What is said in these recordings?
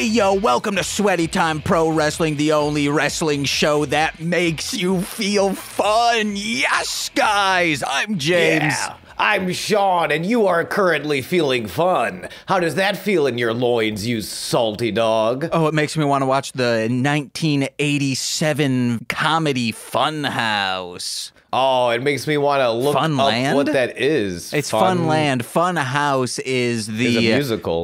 yo, welcome to Sweaty Time Pro Wrestling, the only wrestling show that makes you feel fun. Yes, guys, I'm James. Yeah, I'm Sean, and you are currently feeling fun. How does that feel in your loins, you salty dog? Oh, it makes me want to watch the 1987 comedy Funhouse. Oh, it makes me want to look up what that is. It's Funland. Funhouse is the a musical.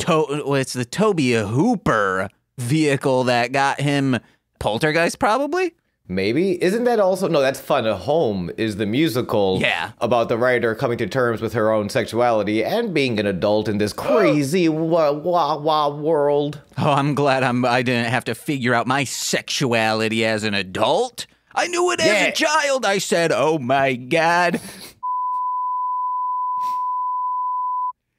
It's the Toby Hooper vehicle that got him Poltergeist, probably? Maybe. Isn't that also... No, that's Fun Home is the musical about the writer coming to terms with her own sexuality and being an adult in this crazy world. Oh, I'm glad I didn't have to figure out my sexuality as an adult. I knew it as a child. I said, oh my God.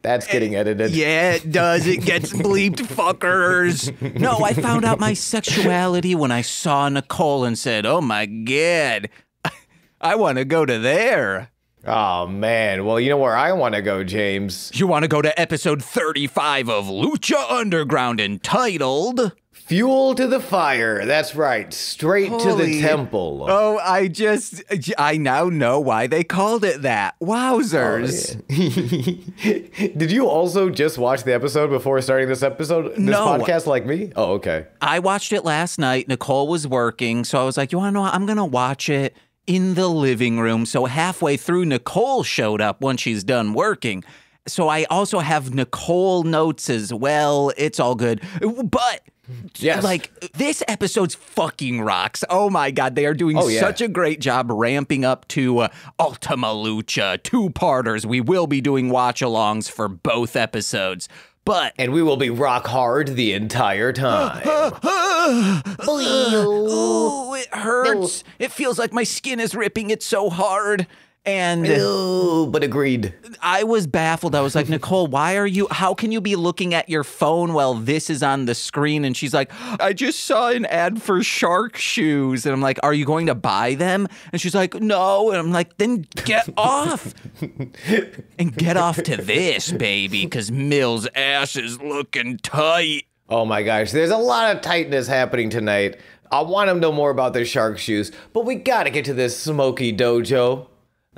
That's getting edited. Yeah, it does. It gets bleeped, fuckers. No, I found out my sexuality when I saw Nicole and said, oh my God, I want to go to there. Oh, man. Well, you know where I want to go, James? You want to go to episode 35 of Lucha Underground entitled... Fuel to the fire. That's right. Straight to the temple. Oh, I now know why they called it that. Wowzers. Oh, yeah. Did you also just watch the episode before starting this podcast like me? Oh, okay. I watched it last night. Nicole was working, so I was like, you want to know what? I'm going to watch it in the living room. So halfway through, Nicole showed up once she's done working. So I also have Nicole notes as well. It's all good. But... yes. Like, this episode's fucking rocks. Oh my God, they are doing such a great job ramping up to Ultima Lucha, two-parters. We will be doing watch-alongs for both episodes. And we will be rock hard the entire time. Oh, it hurts. It feels like my skin is ripping. It's so hard. And but agreed. I was baffled. I was like, Nicole, how can you be looking at your phone while this is on the screen? And she's like, I just saw an ad for shark shoes. And I'm like, are you going to buy them? And she's like, no. And I'm like, then get off. And get off to this, baby, because Mill's ass is looking tight. Oh my gosh, there's a lot of tightness happening tonight. I want to know more about the shark shoes, but we got to get to this smoky dojo.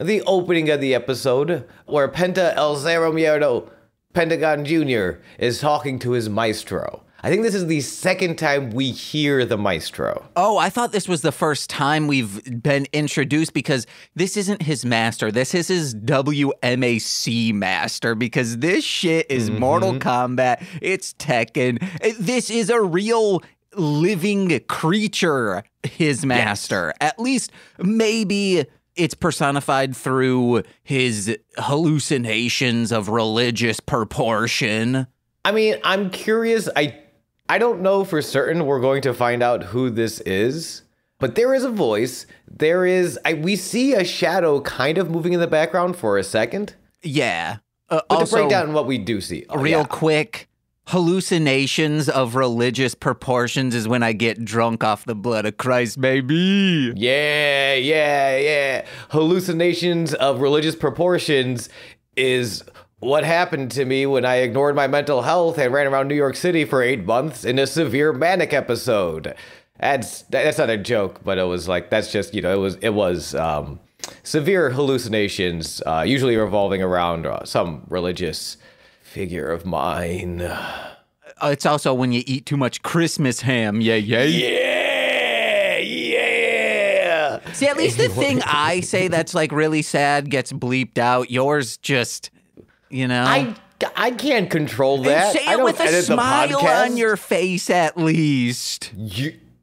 The opening of the episode, where Penta El Zero Mierdo, Pentagon Jr., is talking to his maestro. I think this is the second time we hear the maestro. Oh, I thought this was the first time we've been introduced because this isn't his master. This is his WMAC master because this shit is Mortal Kombat. It's Tekken. This is a real living creature, his master. Yes. At least maybe... it's personified through his hallucinations of religious proportion. I mean, I'm curious. I don't know for certain we're going to find out who this is, but there is a voice. We see a shadow kind of moving in the background for a second. Yeah. But also, to break down what we do see. Real quick. Hallucinations of religious proportions is when I get drunk off the blood of Christ, baby. Yeah. Hallucinations of religious proportions is what happened to me when I ignored my mental health and ran around New York City for 8 months in a severe manic episode. That's not a joke, but it was like, that's just, it was severe hallucinations, usually revolving around some religious figure of mine. It's also when you eat too much Christmas ham. Yeah. See, at least the thing I say that's like really sad gets bleeped out. Yours just, I can't control that. And say it with a smile on your face at least.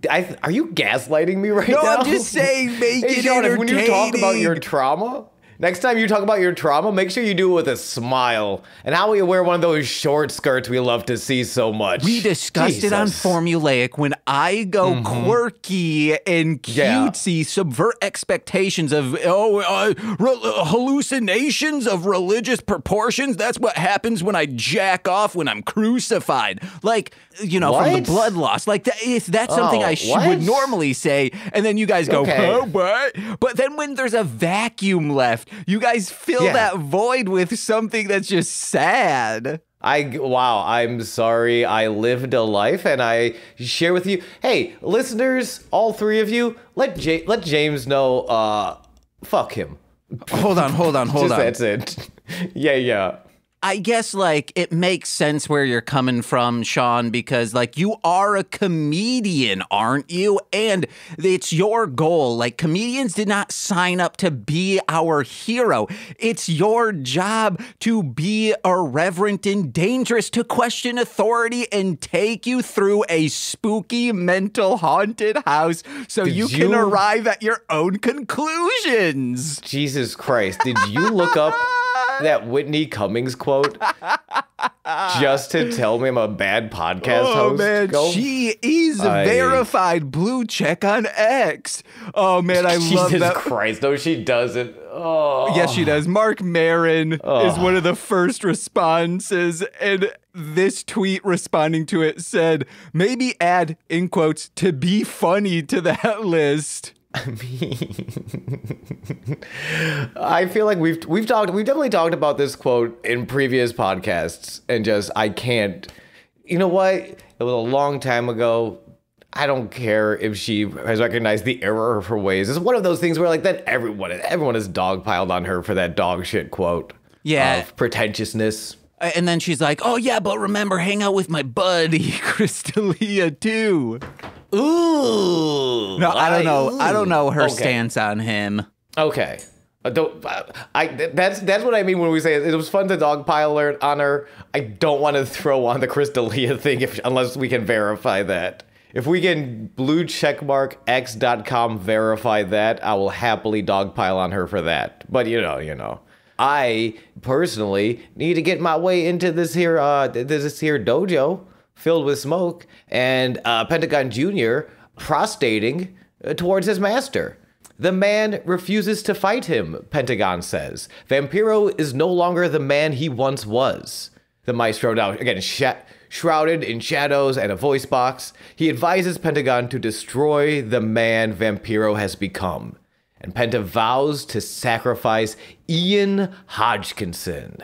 Are you gaslighting me right now? No, I'm just saying make it entertaining. When you talk about your trauma... next time you talk about your trauma, make sure you do it with a smile. And how will you wear one of those short skirts we love to see so much? We discussed it on Formulaic. When I go quirky and cutesy, subvert expectations of, hallucinations of religious proportions. That's what happens when I jack off when I'm crucified. Like, from the blood loss. Like, that's something I would normally say. And then you guys go, what? But then when there's a vacuum left, you guys fill that void with something that's just sad. Wow, I'm sorry. I lived a life and I share with you. Hey, listeners, all three of you, let James know, fuck him. Hold on. That's it. Yeah. I guess, like, it makes sense where you're coming from, Sean, because, like, you are a comedian, aren't you? And it's your goal. Like, comedians did not sign up to be our hero. It's your job to be irreverent and dangerous, to question authority and take you through a spooky, mental, haunted house so you can arrive at your own conclusions. Jesus Christ. Did you look up that Whitney Cummings quote just to tell me I'm a bad podcast host? Man, she is verified blue check on X. Oh man, I love that. Jesus Christ, no, she doesn't. Oh. Yes, she does. Mark Maron is one of the first responses, and this tweet responding to it said, maybe add, in quotes, to be funny to that list. I mean, I feel like we've definitely talked about this quote in previous podcasts, and just I can't. You know what? It was a long time ago. I don't care if she has recognized the error of her ways. It's one of those things where, like, then everyone is dogpiled on her for that dog shit quote. Yeah, of pretentiousness. And then she's like, "Oh yeah, but remember, hang out with my buddy Crystalia too." Ooh. No, I don't know. I don't know her stance on him. Okay. That's what I mean when we say it was fun to dogpile on her. I don't want to throw on the Crystalia thing unless we can verify that. If we can bluecheckmarkx.com verify that, I will happily dogpile on her for that. But you know. I personally need to get my way into this here dojo filled with smoke, and Pentagon Jr. prostrating towards his master. The man refuses to fight him, Pentagon says. Vampiro is no longer the man he once was. The maestro, now again shrouded in shadows and a voice box, he advises Pentagon to destroy the man Vampiro has become. And Penta vows to sacrifice Ian Hodgkinson.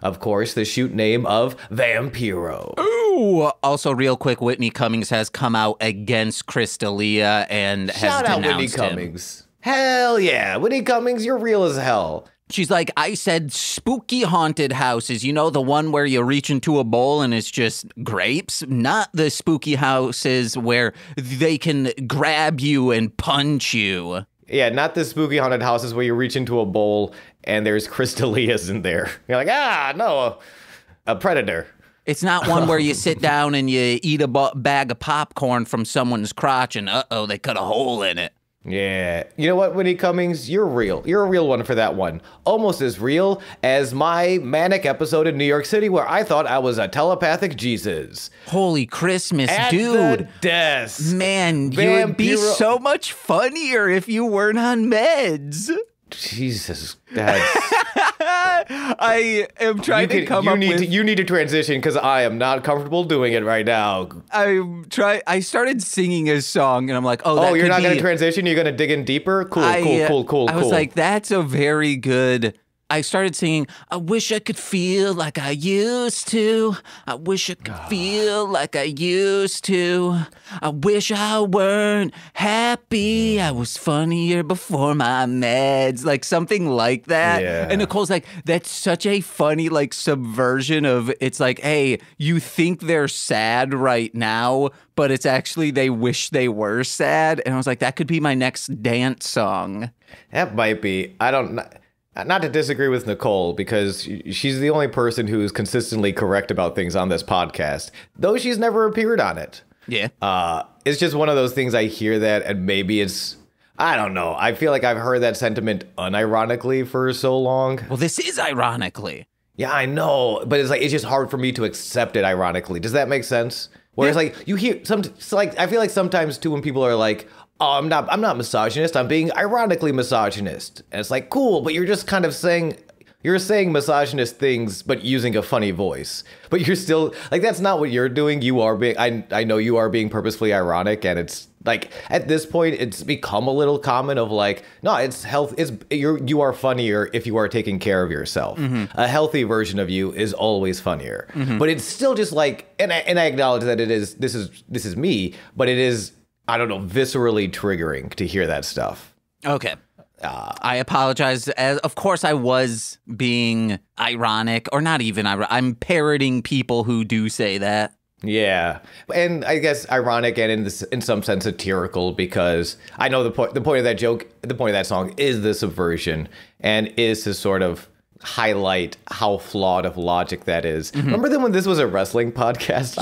Of course, the shoot name of Vampiro. Ooh! Also, real quick, Whitney Cummings has come out against Crystalia and has denounced him. Shout out Whitney Cummings. Hell yeah. Whitney Cummings, you're real as hell. She's like, I said spooky haunted houses. You know, the one where you reach into a bowl and it's just grapes? Not the spooky houses where they can grab you and punch you. Yeah, not the spooky haunted houses where you reach into a bowl and there's Crystalias in there. You're like, no, a predator. It's not one where you sit down and you eat a bag of popcorn from someone's crotch and they cut a hole in it. Yeah. You know what, Whitney Cummings? You're real. You're a real one for that one. Almost as real as my manic episode in New York City where I thought I was a telepathic Jesus. Holy Christmas, At dude. The desk. Man, you would be so much funnier if you weren't on meds. Jesus, that's... I am trying to come up with... You need to transition because I am not comfortable doing it right now. I started singing a song and I'm like, you're not going to transition? You're going to dig in deeper? Cool. I was like, that's a very good... I started singing, I wish I could feel like I used to. I wish I could feel like I used to. I wish I weren't happy. I was funnier before my meds. Like something like that. Yeah. And Nicole's like, that's such a funny like subversion of, it's like, hey, you think they're sad right now, but it's actually they wish they were sad. And I was like, that could be my next dance song. That might be. I don't know. Not to disagree with Nicole, because she's the only person who's consistently correct about things on this podcast, though she's never appeared on it. Yeah. It's just one of those things I hear that, and maybe it's, I don't know. I feel like I've heard that sentiment unironically for so long. Well, this is ironically. Yeah, I know, but it's like, it's just hard for me to accept it ironically. Does that make sense? Whereas like you hear I feel like sometimes too when people are like, oh, I'm not misogynist. I'm being ironically misogynist. And it's like, cool, but you're just kind of saying, You're saying misogynist things, but using a funny voice. But you're still, like, that's not what you're doing. You are being, I know you are being purposefully ironic, and it's, like, at this point, it's become a little common of, like, no, you are funnier if you are taking care of yourself. A healthy version of you is always funnier. But it's still just, like, and I acknowledge that this is me, but it is, I don't know, viscerally triggering to hear that stuff. Okay. I apologize. Of course, I was being ironic, or not even ironic. I'm parroting people who do say that. Yeah, and I guess ironic and in some sense satirical, because I know the point of that joke, the point of that song is the subversion, and is to sort of highlight how flawed of logic that is. Remember then when this was a wrestling podcast?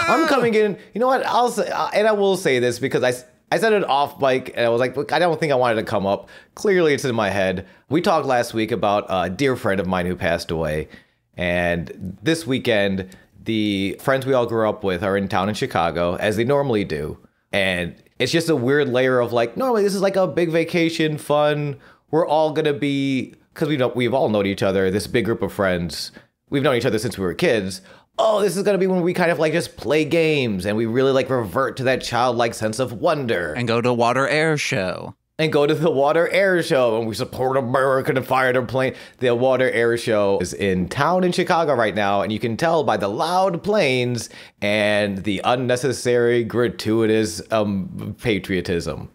I'm coming in. You know what? I'll say, and I will say this because I said it off mic, and I was like, look, I don't think I wanted to come up. Clearly, it's in my head. We talked last week about a dear friend of mine who passed away. And this weekend, the friends we all grew up with are in town in Chicago, as they normally do. And it's just a weird layer of, like, normally this is like a big vacation, fun. We're all going to be, because we've all known each other, this big group of friends. We've known each other since we were kids. Oh, this is going to be when we kind of like just play games and we really like revert to that childlike sense of wonder. And go to Water Air Show. And go to the Water Air Show, and we support America and fire their plane. The Water Air Show is in town in Chicago right now, and you can tell by the loud planes and the unnecessary, gratuitous patriotism.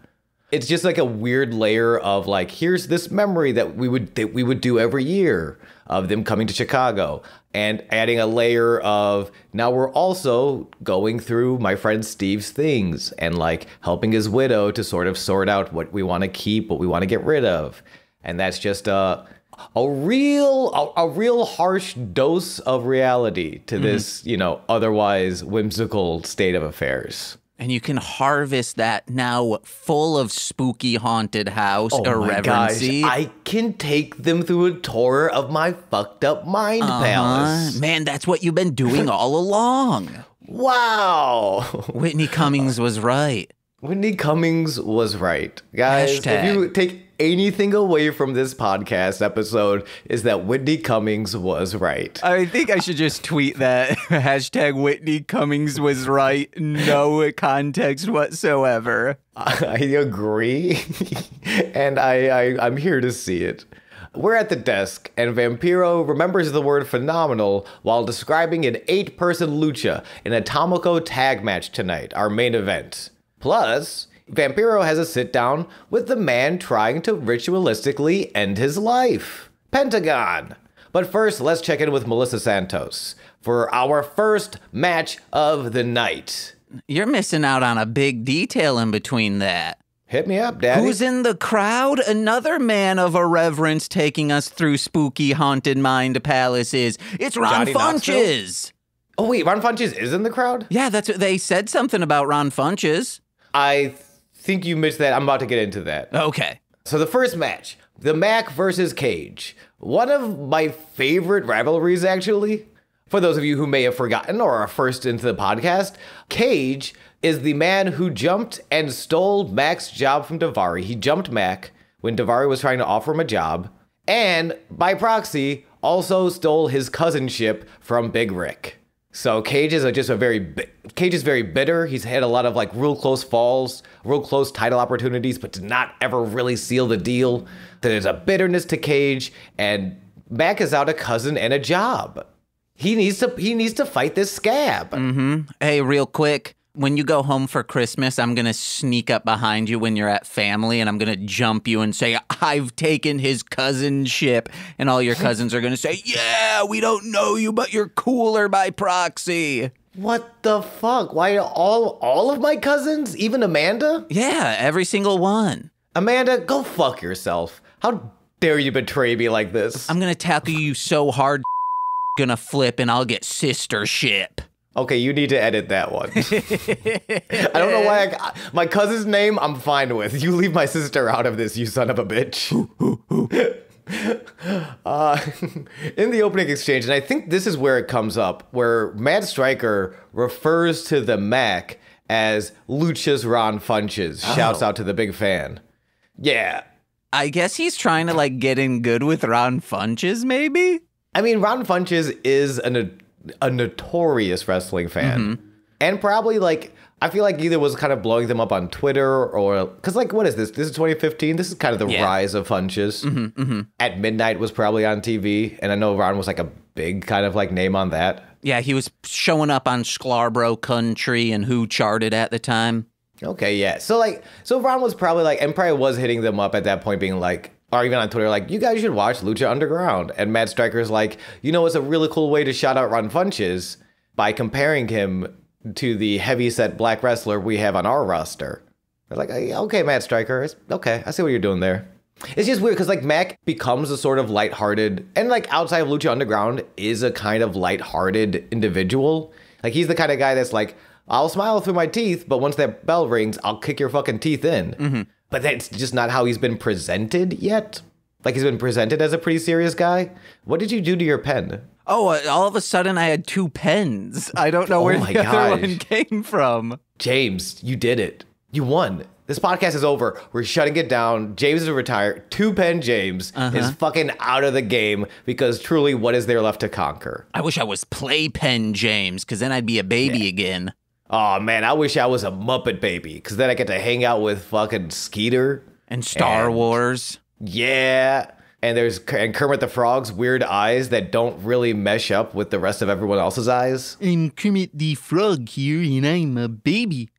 It's just like a weird layer of, like, here's this memory that we would do every year of them coming to Chicago, and adding a layer of, now we're also going through my friend Steve's things and, like, helping his widow to sort of sort out what we want to keep, what we want to get rid of. And that's just a real harsh dose of reality to this, otherwise whimsical state of affairs. And you can harvest that now full of spooky haunted house irreverency. My gosh, I can take them through a tour of my fucked up mind palace. Man, that's what you've been doing all along. Wow. Whitney Cummings was right. Whitney Cummings was right. Guys, Hashtag. If you take anything away from this podcast episode, is that Whitney Cummings was right. I think I should just tweet that. Hashtag Whitney Cummings was right. No context whatsoever. I agree. And I'm here to see it. We're at the desk, and Vampiro remembers the word phenomenal while describing an 8-person lucha, an Atomico tag match tonight, our main event. Plus, Vampiro has a sit-down with the man trying to ritualistically end his life, Pentagon. But first, let's check in with Melissa Santos for our first match of the night. You're missing out on a big detail in between that. Hit me up, Daddy. Who's in the crowd? Another man of irreverence taking us through spooky haunted mind palaces. It's Ron Johnny Funches. Oh, wait, Ron Funches is in the crowd? Yeah, that's what they said, something about Ron Funches. I think you missed that. I'm about to get into that. Okay. So the first match, the Mac versus Cage. One of my favorite rivalries, actually. For those of you who may have forgotten or are first into the podcast, Cage is the man who jumped and stole Mac's job from Daivari. He jumped Mac when Daivari was trying to offer him a job, and by proxy, also stole his cousinship from Big Rick. So Cage is very bitter. He's had a lot of like real close falls, real close title opportunities, but did not ever really seal the deal. There's a bitterness to Cage, and Mac is out a cousin and a job. He needs to fight this scab. Hey, real quick. When you go home for Christmas, I'm going to sneak up behind you when you're at family, and I'm going to jump you and say, I've taken his cousinship. And all your cousins are going to say, yeah, we don't know you, but you're cooler by proxy. What the fuck? Why all of my cousins? Even Amanda? Yeah, every single one. Amanda, go fuck yourself. How dare you betray me like this? I'm going to tackle you so hard, going to flip, and I'll get sistership. Okay, you need to edit that one. I don't know why my cousin's name I'm fine with. You leave my sister out of this, you son of a bitch. In the opening exchange, and I think this is where it comes up, where Matt Stryker refers to the Mac as Lucha's Ron Funches. Shouts out to the big fan. Yeah. I guess he's trying to like get in good with Ron Funches, maybe? I mean, Ron Funches is a notorious wrestling fan. And probably like, I feel like either was kind of blowing them up on Twitter or, because like, what is this? This is 2015. This is kind of the rise of Funches. At Midnight was probably on TV. And I know Ron was like a big kind of like name on that. Yeah, he was showing up on Scarborough Country and Who Charted at the time. Okay, yeah. So Ron was probably like, and probably was hitting them up at that point being like, or even on Twitter, like, you guys should watch Lucha Underground. And Matt Stryker's like, it's a really cool way to shout out Ron Funches by comparing him to the heavy-set black wrestler we have on our roster. They're like, okay, Matt Stryker, okay, I see what you're doing there. It's just weird because like Mac becomes a sort of lighthearted, and like outside of Lucha Underground is a kind of lighthearted individual. Like he's the kind of guy that's like, I'll smile through my teeth, but once that bell rings, I'll kick your fucking teeth in. But that's just not how he's been presented yet. Like he's been presented as a pretty serious guy. What did you do to your pen? Oh, all of a sudden I had 2 pens. I don't know where the other one came from. James, you did it. You won. This podcast is over. We're shutting it down. James is retired. 2-pen James is fucking out of the game because truly, what is there left to conquer? I wish I was Playpen James, because then I'd be a baby again. Oh, man, I wish I was a Muppet baby, because then I get to hang out with fucking Skeeter. And Star Wars. Yeah. And Kermit the Frog's weird eyes that don't really mesh up with the rest of everyone else's eyes. I'm Kermit the Frog here, and I'm a baby.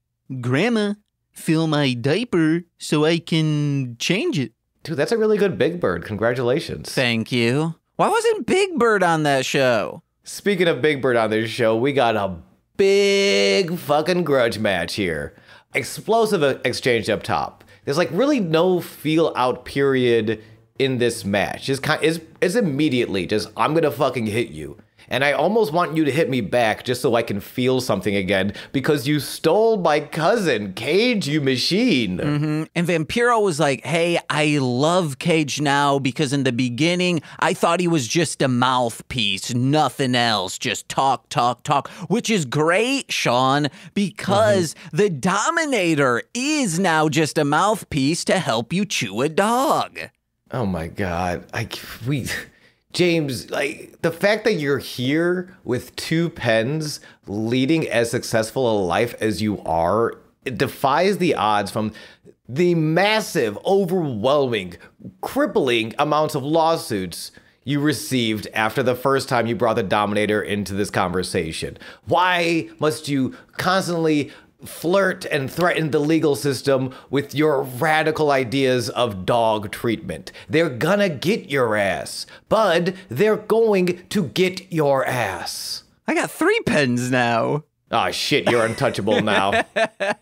Grandma, fill my diaper so I can change it. Dude, that's a really good Big Bird. Congratulations. Thank you. Why wasn't Big Bird on that show? Speaking of Big Bird on this show, we got a big fucking grudge match here. Explosive exchange up top. There's like really no feel out period in this match. It's immediately just, I'm gonna fucking hit you. And I almost want you to hit me back just so I can feel something again because you stole my cousin, Cage, you machine. And Vampiro was like, hey, I love Cage now because in the beginning, I thought he was just a mouthpiece, nothing else, just talk, talk, talk, which is great, Sean, because the Dominator is now just a mouthpiece to help you chew a dog. Oh my God. James, like, the fact that you're here with 2 pens leading as successful a life as you are, it defies the odds from the massive, overwhelming, crippling amounts of lawsuits you received after the first time you brought the Dominator into this conversation. Why must you constantly flirt and threaten the legal system with your radical ideas of dog treatment? They're gonna get your ass. Bud, they're going to get your ass. I got 3 pens now. Oh shit, you're untouchable now. He's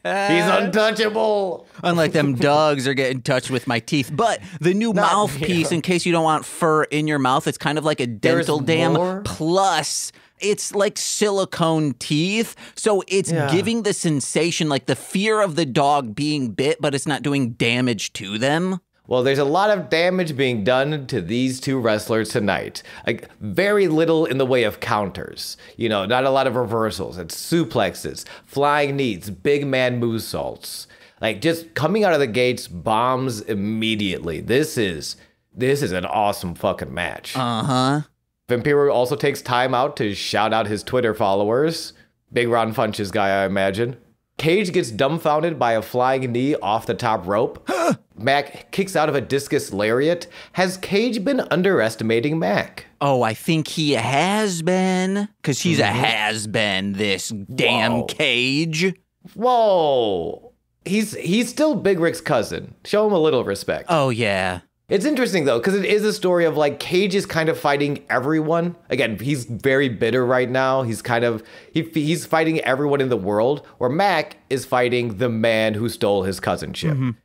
untouchable. Unlike them dogs are getting touched with my teeth. But the new mouthpiece, in case you don't want fur in your mouth, it's kind of like a dental dam plus it's like silicone teeth. So it's giving the sensation, like the fear of the dog being bit, but it's not doing damage to them. Well, there's a lot of damage being done to these 2 wrestlers tonight. Like, very little in the way of counters. Not a lot of reversals. It's suplexes, flying knees, big man moonsaults. Like, just coming out of the gates, bombs immediately. This is an awesome fucking match. Vampiro also takes time out to shout out his Twitter followers. Big Ron Funches guy, I imagine. Cage gets dumbfounded by a flying knee off the top rope. Mac kicks out of a discus lariat. Has Cage been underestimating Mac? Oh, I think he has been. Because he's a has-been, this damn Cage. Whoa. He's still Big Rick's cousin. Show him a little respect. Oh, yeah. It's interesting, though, because it is a story of, like, Cage is kind of fighting everyone. Again, he's very bitter right now. He's he's fighting everyone in the world, where Mac is fighting the man who stole his cousinship.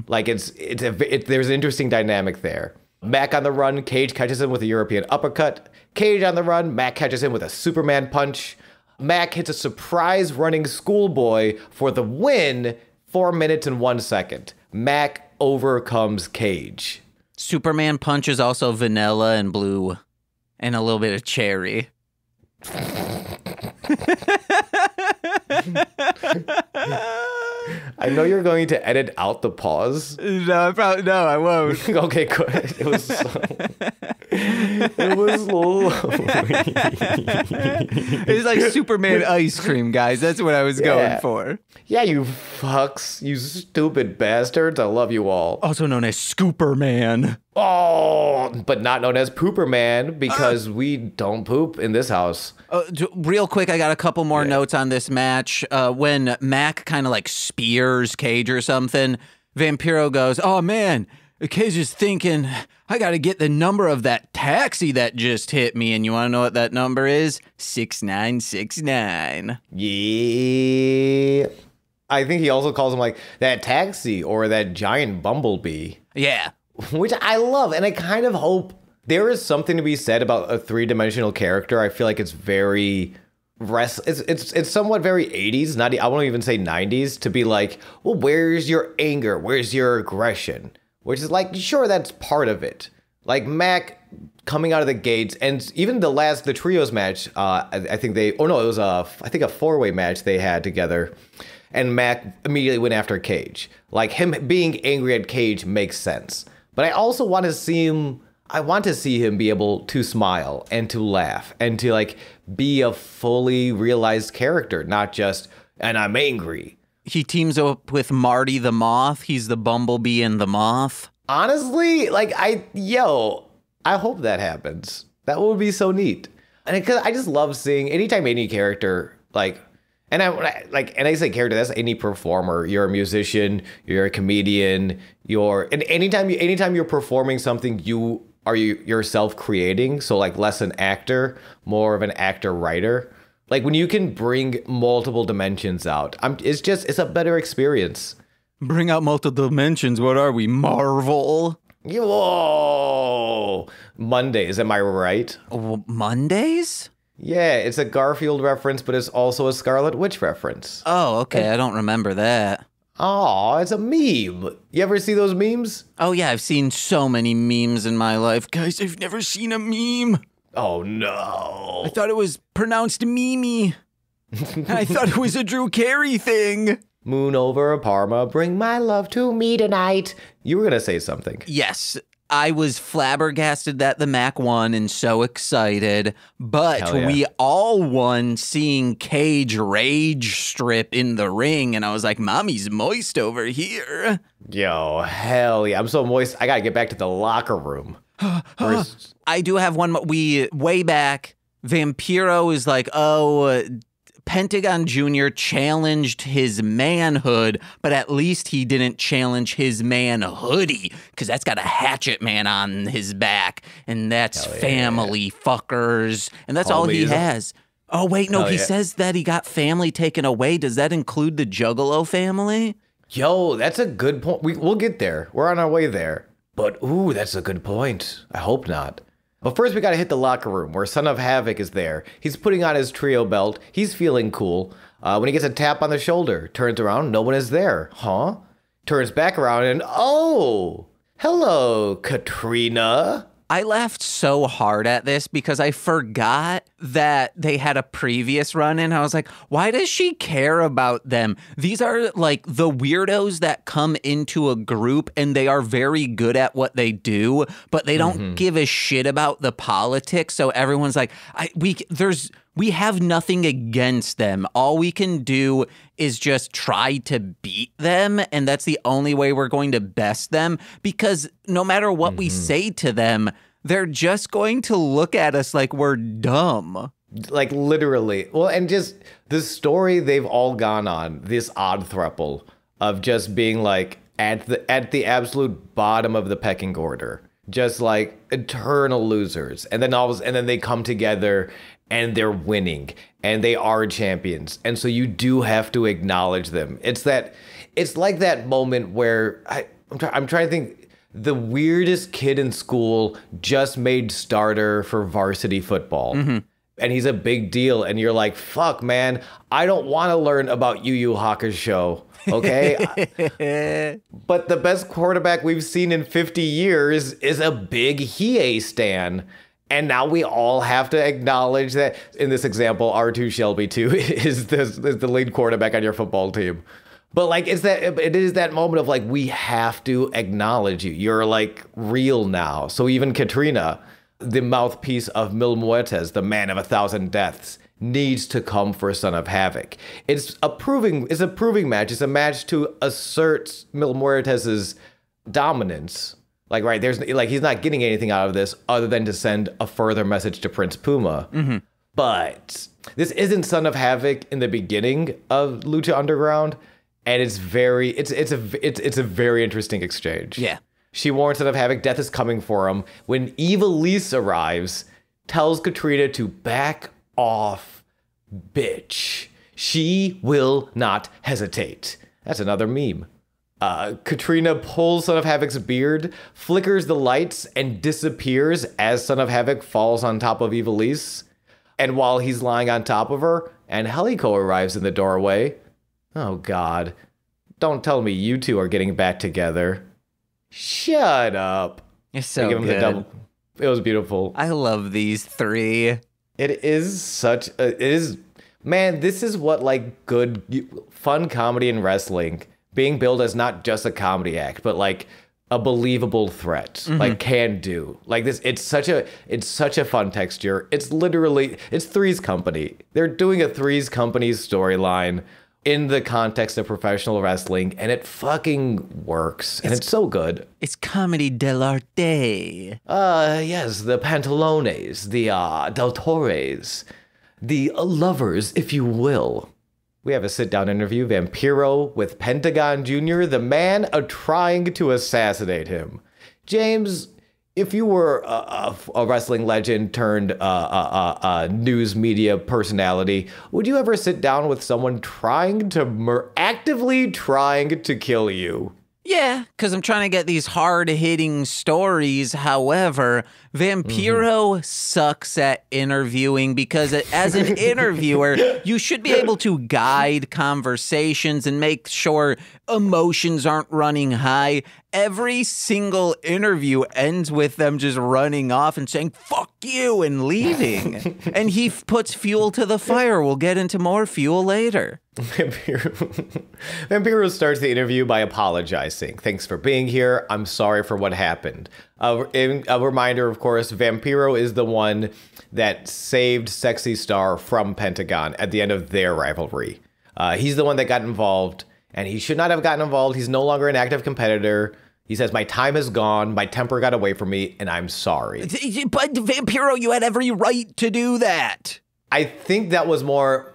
Like, there's an interesting dynamic there. Mac on the run, Cage catches him with a European uppercut. Cage on the run, Mac catches him with a Superman punch. Mac hits a surprise running schoolboy for the win, 4 minutes and 1 second. Mac overcomes Cage. Superman punch is also vanilla and blue and a little bit of cherry. I know you're going to edit out the pause. No, I won't. Okay, good. It was lovely. It's like Superman ice cream, guys. That's what I was going for. Yeah, you fucks, you stupid bastards. I love you all. Also known as Scooperman. Oh, but not known as Pooperman because we don't poop in this house. Real quick, I got a couple more notes on this match. When Mac kind of like spears Cage or something, Vampiro goes, "Oh man, Cage is thinking, I got to get the number of that taxi that just hit me." And you want to know what that number is? 6969. Yeah. I think he also calls him like that taxi or that giant bumblebee. Yeah. Which I love. And I kind of hope there is something to be said about a three-dimensional character. I feel like it's very it's somewhat very 80s, I won't even say 90s, to be like, well, where's your anger? Where's your aggression? Which is like, sure, that's part of it. Like Mac coming out of the gates, and even the trios match, I think it was a four-way match they had together, and Mac immediately went after Cage. Like him being angry at Cage makes sense. But I also want to see him be able to smile and to laugh and to like be a fully realized character, not just, and I'm angry. He teams up with Marty the Moth. He's the Bumblebee and the Moth. Honestly, like I hope that happens. That would be so neat. And because I just love seeing anytime any character like, and I say character, that's any performer. You're a musician, you're a comedian, and anytime you're performing something, you are yourself creating. So like less an actor, more of an actor writer. Like when you can bring multiple dimensions out, it's a better experience. Bring out multiple dimensions. What are we, Marvel? Whoa, Mondays, am I right? Mondays? Yeah, it's a Garfield reference, but it's also a Scarlet Witch reference. Oh, okay. I don't remember that. Oh, it's a meme. You ever see those memes? Oh, yeah. I've seen so many memes in my life. Guys, I've never seen a meme. Oh, no. I thought it was pronounced Mimi. I thought it was a Drew Carey thing. Moon over Parma, bring my love to me tonight. You were going to say something. Yes. I was flabbergasted that the Mac won and so excited, but we all won seeing Cage rage strip in the ring, and I was like, Mommy's moist over here. Yo, hell yeah. I'm so moist. I got to get back to the locker room. I do have one. Way back, Vampiro is like, Pentagon Jr. challenged his manhood, but at least he didn't challenge his manhoodie, because that's got a hatchet man on his back, and that's family fuckers, and that's all he has. Oh, wait, no, he says that he got family taken away. Does that include the Juggalo family? Yo, that's a good point. We'll get there. We're on our way there. But, ooh, that's a good point. I hope not. But first, we got to hit the locker room where Son of Havoc is there. He's putting on his trio belt. He's feeling cool. When he gets a tap on the shoulder, turns around, no one is there. Huh? Turns back around and, oh, hello, Katrina. I laughed so hard at this because I forgot that they had a previous run-in. I was like, why does she care about them? These are like the weirdos that come into a group and they are very good at what they do, but they don't give a shit about the politics. So everyone's like, we have nothing against them. All we can do is just try to beat them, and that's the only way we're going to best them, because no matter what we say to them, they're just going to look at us like we're dumb. Like literally. Well, and just the story they've all gone on, this odd throuple of just being like at the absolute bottom of the pecking order, just like eternal losers, and then they come together and they're winning and they are champions, and so you do have to acknowledge them. It's like that moment where I'm trying to think. The weirdest kid in school just made starter for varsity football. And he's a big deal. And you're like, fuck, man, I don't want to learn about Yu Yu Hakusho. Okay. But the best quarterback we've seen in 50 years is a big Hiei stan. And now we all have to acknowledge that, in this example, R2 Shelby 2 is the lead quarterback on your football team. But like it is that moment of like, we have to acknowledge you. You're like real now. So even Katrina, the mouthpiece of Mil Muertes, the man of 1,000 deaths, needs to come for Son of Havoc. It's a proving match. It's a match to assert Mil Muertes' dominance. Like, right, there's like, he's not getting anything out of this other than to send a further message to Prince Puma. Mm-hmm. But this isn't Son of Havoc in the beginning of Lucha Underground, and it's a very interesting exchange. Yeah. She warns Son of Havoc death is coming for him. When Evilise arrives, tells Katrina to back off, bitch. She will not hesitate. That's another meme. Katrina pulls Son of Havoc's beard, flickers the lights, and disappears as Son of Havoc falls on top of Evilise. And while he's lying on top of her, Angelico arrives in the doorway. Oh, God. Don't tell me you two are getting back together. Shut up. It's so good. It was beautiful. I love these three. Man, this is what like good, fun comedy in wrestling being billed as not just a comedy act, but like a believable threat, like can do. Like this, it's such a fun texture. It's Three's Company. They're doing a Three's Company storyline in the context of professional wrestling, and it fucking works, and it's so good. It's comedy dell'arte. Yes, the Pantalones, the Del Torres, the lovers, if you will. We have a sit-down interview, Vampiro with Pentagon Jr., the man trying to assassinate him. James, if you were a wrestling legend turned news media personality, would you ever sit down with someone actively trying to kill you? Yeah, because I'm trying to get these hard-hitting stories. However, Vampiro sucks at interviewing because as an interviewer, you should be able to guide conversations and make sure emotions aren't running high. Every single interview ends with them just running off and saying, fuck you, and leaving. And he puts fuel to the fire. We'll get into more fuel later. Vampiro starts the interview by apologizing. Thanks for being here. I'm sorry for what happened. A reminder, of course, Vampiro is the one that saved Sexy Star from Pentagon at the end of their rivalry. He's the one that got involved, and he should not have gotten involved. He's no longer an active competitor. He says, my time is gone, my temper got away from me, and I'm sorry. But Vampiro, you had every right to do that. I think that was more...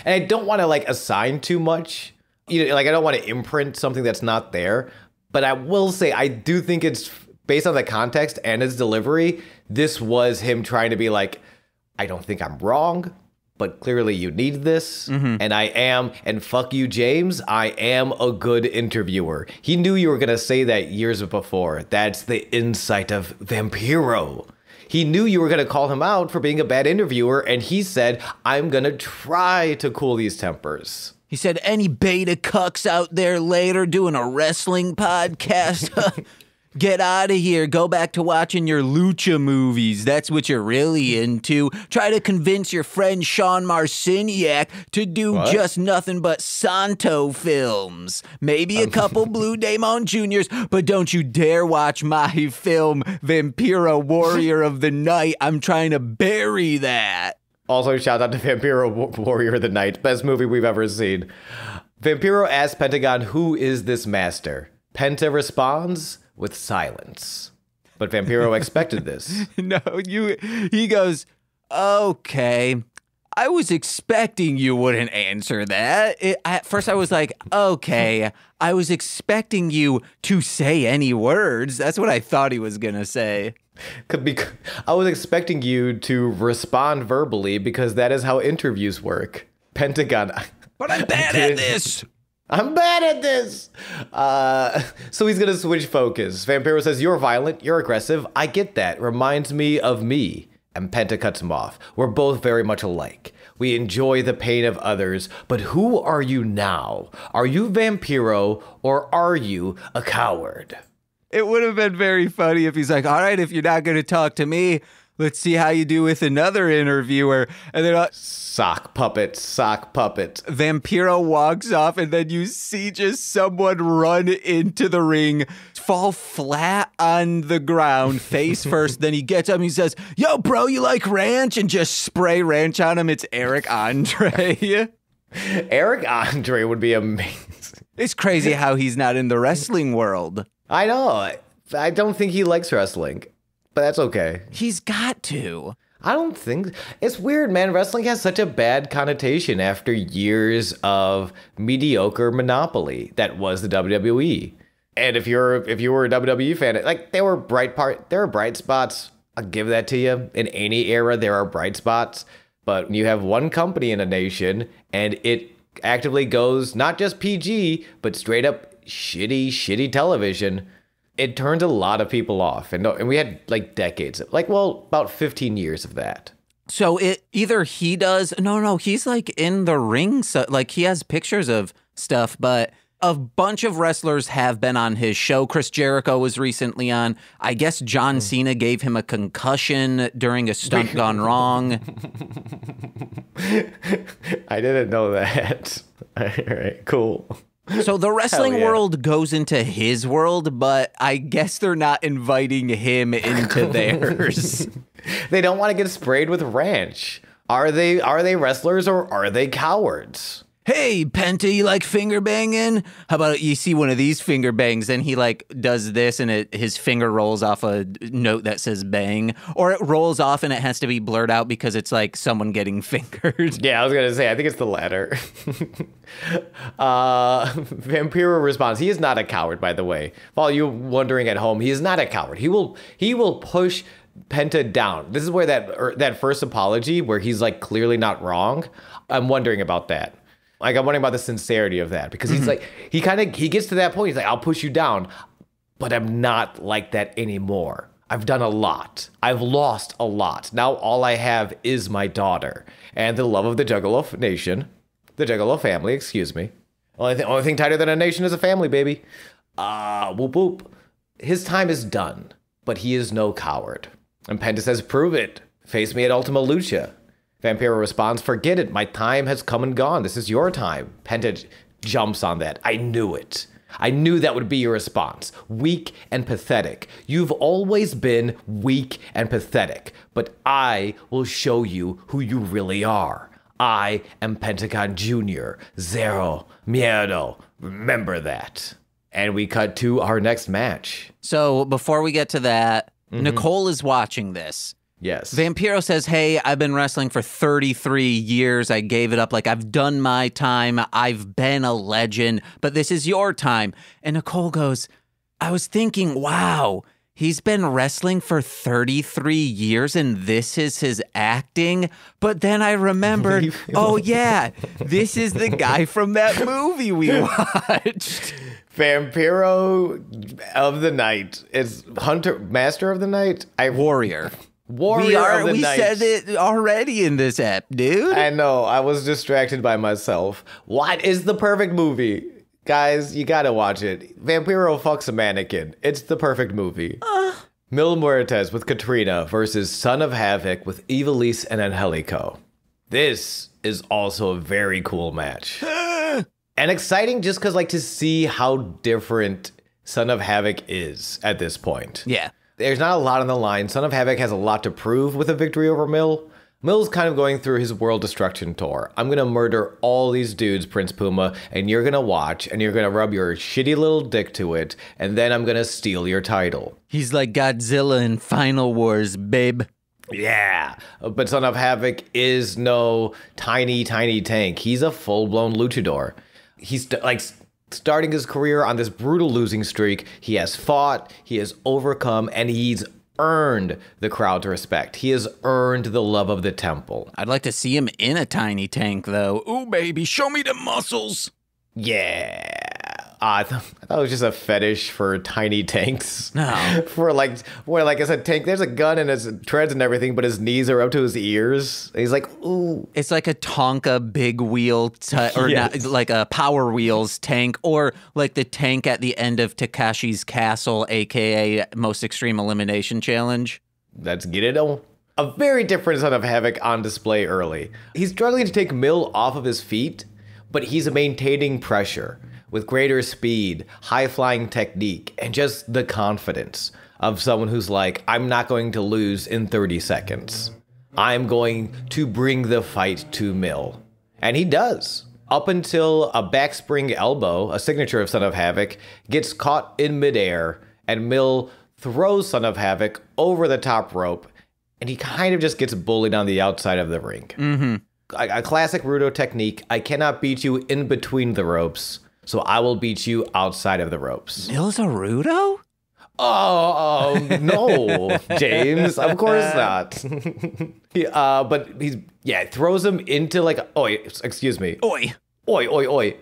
And I don't want to like assign too much, I don't want to imprint something that's not there. But I will say, I do think it's based on the context and his delivery. This was him trying to be like, I don't think I'm wrong, but clearly you need this. And I am. And fuck you, James. I am a good interviewer. He knew you were going to say that years before. That's the insight of Vampiro. He knew you were going to call him out for being a bad interviewer, and he said, I'm going to try to cool these tempers. He said, any beta cucks out there later doing a wrestling podcast? Get out of here. Go back to watching your lucha movies. That's what you're really into. Try to convince your friend Sean Marciniak to do just nothing but Santo films. Maybe a couple Blue Demon Juniors, but don't you dare watch my film, Vampiro Warrior of the Night. I'm trying to bury that. Also, shout out to Vampiro Warrior of the Night. Best movie we've ever seen. Vampiro asks Pentagon, who is this master? Penta responds with silence. But Vampiro expected this. He goes, okay, I was expecting you wouldn't answer that. At first I was like, okay, I was expecting you to say any words. That's what I thought he was going to say. I was expecting you to respond verbally because that is how interviews work. Pentagon. But I'm bad at this. I'm bad at this. So he's going to switch focus. Vampiro says, you're violent, you're aggressive. I get that. Reminds me of me. And Penta cuts him off. We're both very much alike. We enjoy the pain of others. But who are you now? Are you Vampiro or are you a coward? It would have been very funny if he's like, all right, if you're not going to talk to me, let's see how you do with another interviewer. And then Sock puppet. Vampiro walks off, and then you see just someone run into the ring, fall flat on the ground, face first. Then he gets up and he says, "Yo, bro, you like ranch?" And just spray ranch on him. It's Eric Andre. Eric Andre would be amazing. It's crazy how he's not in the wrestling world. I know. I don't think he likes wrestling, but that's okay. He's got to. I don't think it's weird, man. Wrestling has such a bad connotation after years of mediocre monopoly that was the WWE. And if you were a WWE fan, like there were bright spots. I'll give that to you. In any era, there are bright spots. But when you have one company in a nation and it actively goes not just PG, but straight up shitty television, it turns a lot of people off. And we had like decades, about 15 years of that. So either he does, no, he's like in the ring. So like he has pictures of stuff, but a bunch of wrestlers have been on his show. Chris Jericho was recently on. I guess John Cena gave him a concussion during a stunt gone wrong. I didn't know that. All right, cool. So the wrestling world goes into his world, but I guess they're not inviting him into theirs. They don't want to get sprayed with ranch. Are they wrestlers or are they cowards? Hey, Penta, you like finger banging? How about you see one of these finger bangs, and he like does this, and his finger rolls off a note that says bang, or it rolls off and it has to be blurred out because it's like someone getting fingered. Yeah, I was going to say, I think it's the latter. Vampiro responds, he is not a coward, by the way. For all you wondering at home, he is not a coward. He will push Penta down. This is where that first apology where he's like clearly not wrong. I'm wondering about that. Like, I'm wondering about the sincerity of that, because he's like, he gets to that point. He's like, I'll push you down, but I'm not like that anymore. I've done a lot. I've lost a lot. Now all I have is my daughter and the love of the Juggalo nation, the Juggalo family, excuse me. Only thing tighter than a nation is a family, baby. Whoop whoop. His time is done, but he is no coward. And Penta says, prove it. Face me at Ultima Lucha. Vampiro responds, forget it. My time has come and gone. This is your time. Penta jumps on that. I knew it. I knew that would be your response. Weak and pathetic. You've always been weak and pathetic, but I will show you who you really are. I am Pentagon Jr. Zero Miedo. Remember that. And we cut to our next match. So before we get to that, Nicole is watching this. Yes. Vampiro says, hey, I've been wrestling for 33 years. I gave it up. Like, I've done my time. I've been a legend, but this is your time. And Nicole goes, I was thinking, wow, he's been wrestling for 33 years and this is his acting. But then I remembered, oh, yeah, this is the guy from that movie we watched. Vampiro of the Night. It's Master of the Night? Warrior of the Night. We said it already in this app, dude. I know. I was distracted by myself. What is the perfect movie? Guys, you gotta watch it. Vampiro fucks a mannequin. It's the perfect movie. Mil Muertes with Katrina versus Son of Havoc with Ivelisse and Angelico. This is also a very cool match. And exciting just because, like, to see how different Son of Havoc is at this point. Yeah. There's not a lot on the line. Son of Havoc has a lot to prove with a victory over Mil. Mil's kind of going through his world destruction tour. I'm going to murder all these dudes, Prince Puma, and you're going to watch, and you're going to rub your shitty little dick to it, and then I'm going to steal your title. He's like Godzilla in Final Wars, babe. Yeah, but Son of Havoc is no tiny tank. He's a full-blown luchador. He's starting his career on this brutal losing streak. He has fought, he has overcome, and he's earned the crowd's respect. He has earned the love of the temple. I'd like to see him in a tiny tank, though. Ooh, baby, show me the muscles. Yeah. I thought it was just a fetish for tiny tanks. No. For where it's a tank, there's a gun and his treads and everything, but his knees are up to his ears. And he's like, ooh. It's like a Tonka big wheel, or yes. Not, like a Power Wheels tank, or like the tank at the end of Takashi's Castle, a.k.a. Most Extreme Elimination Challenge. Let's get it on. A very different Son of Havoc on display early. He's struggling to take Mill off of his feet, but he's maintaining pressure with greater speed, high-flying technique, and just the confidence of someone who's like, I'm not going to lose in 30 seconds. I'm going to bring the fight to Mill. And he does. Up until a backspring elbow, a signature of Son of Havoc, gets caught in midair, and Mill throws Son of Havoc over the top rope, and he kind of just gets bullied on the outside of the ring. Mm-hmm. A classic Rudo technique. I cannot beat you in between the ropes, so I will beat you outside of the ropes. Mill's a Rudo? Oh, no, James. Of course not. But throws him into like, excuse me. Oi. Oi.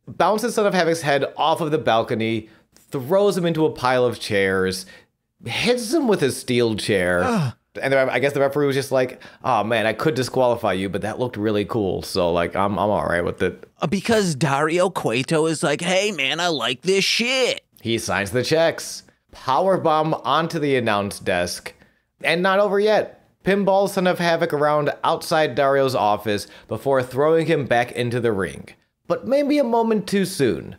Bounces Son of Havoc's head off of the balcony, throws him into a pile of chairs, hits him with his steel chair. And I guess the referee was just like, oh man, I could disqualify you, but that looked really cool. So like, I'm all right with it. Because Dario Cueto is like, hey man, I like this shit. He signs the checks. Powerbomb onto the announce desk. And not over yet. Pinball Son of Havoc around outside Dario's office before throwing him back into the ring. But maybe a moment too soon.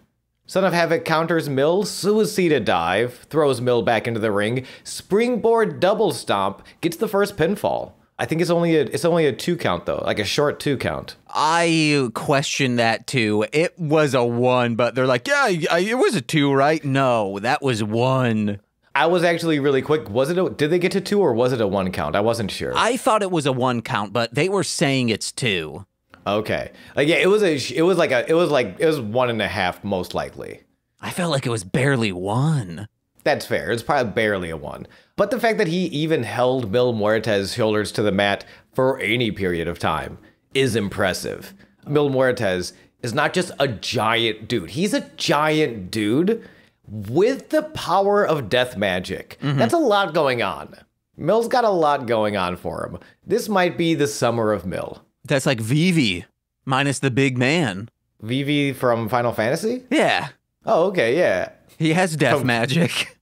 Son of Havoc counters Mill, suicida dive, throws Mill back into the ring, springboard double stomp, gets the first pinfall. I think it's only a 2 count though, like a short 2 count. I question that too. It was a 1, but they're like, yeah, it was a 2, right? No, that was 1. I was actually really quick. Did they get to 2 or was it a 1 count? I wasn't sure. I thought it was a 1 count, but they were saying it's 2. Okay. Like, yeah, it was 1.5 most likely. I felt like it was barely 1. That's fair. It's probably barely a 1. But the fact that he even held Mil Muertes' shoulders to the mat for any period of time is impressive. Mil Muertes is not just a giant dude. He's a giant dude with the power of death magic. Mm-hmm. That's a lot going on. Mil's got a lot going on for him. This might be the summer of Mil. That's like Vivi, minus the big man. Vivi from Final Fantasy? Yeah. Oh, okay, yeah. He has death magic.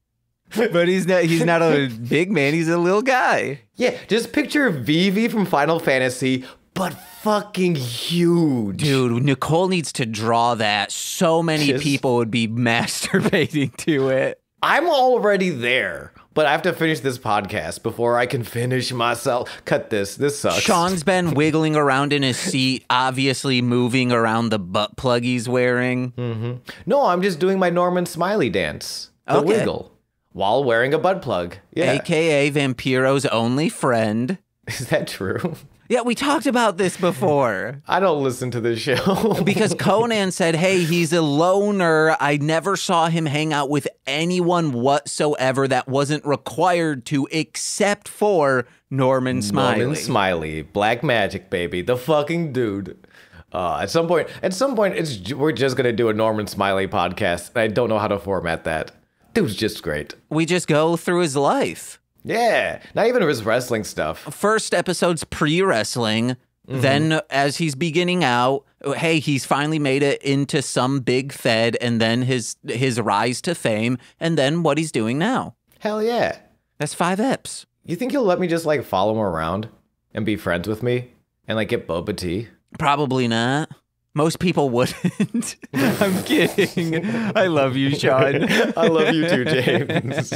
But he's not a big man, he's a little guy. Yeah, just picture Vivi from Final Fantasy, but fucking huge. Dude, Nicole needs to draw that. So many people would be masturbating to it. I'm already there. But I have to finish this podcast before I can finish myself. Cut this. This sucks. Sean's been wiggling around in his seat, obviously moving around the butt plug he's wearing. Mm-hmm. No, I'm just doing my Norman Smiley dance. The wiggle. While wearing a butt plug. Yeah. AKA Vampiro's only friend. Is that true? Yeah, we talked about this before. I don't listen to this show. Because Conan said, hey, he's a loner. I never saw him hang out with anyone whatsoever that wasn't required to, except for Norman Smiley. Norman Smiley. Black magic, baby. The fucking dude. At some point, we're just going to do a Norman Smiley podcast. I don't know how to format that. Dude's just great. We just go through his life. Yeah, not even his wrestling stuff. First episode's pre-wrestling. Mm-hmm. Then as he's beginning out, hey, he's finally made it into some big fed, and then his rise to fame, and then what he's doing now. Hell yeah. That's 5 eps. You think he'll let me just like follow him around and be friends with me and like get boba tea? Probably not. Most people wouldn't. I'm kidding. I love you, Sean. I love you too, James.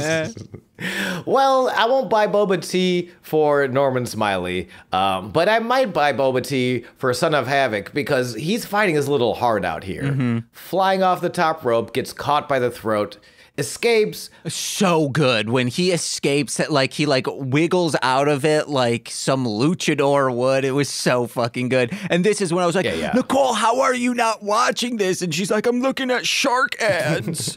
Well, I won't buy boba tea for Norman Smiley, but I might buy boba tea for Son of Havoc because he's fighting his little heart out here. Mm-hmm. Flying off the top rope, gets caught by the throat, escapes. So good when he escapes. He wiggles out of it like some luchador would. It was so fucking good. And this is when I was like, Nicole, how are you not watching this? And she's like, I'm looking at shark ads.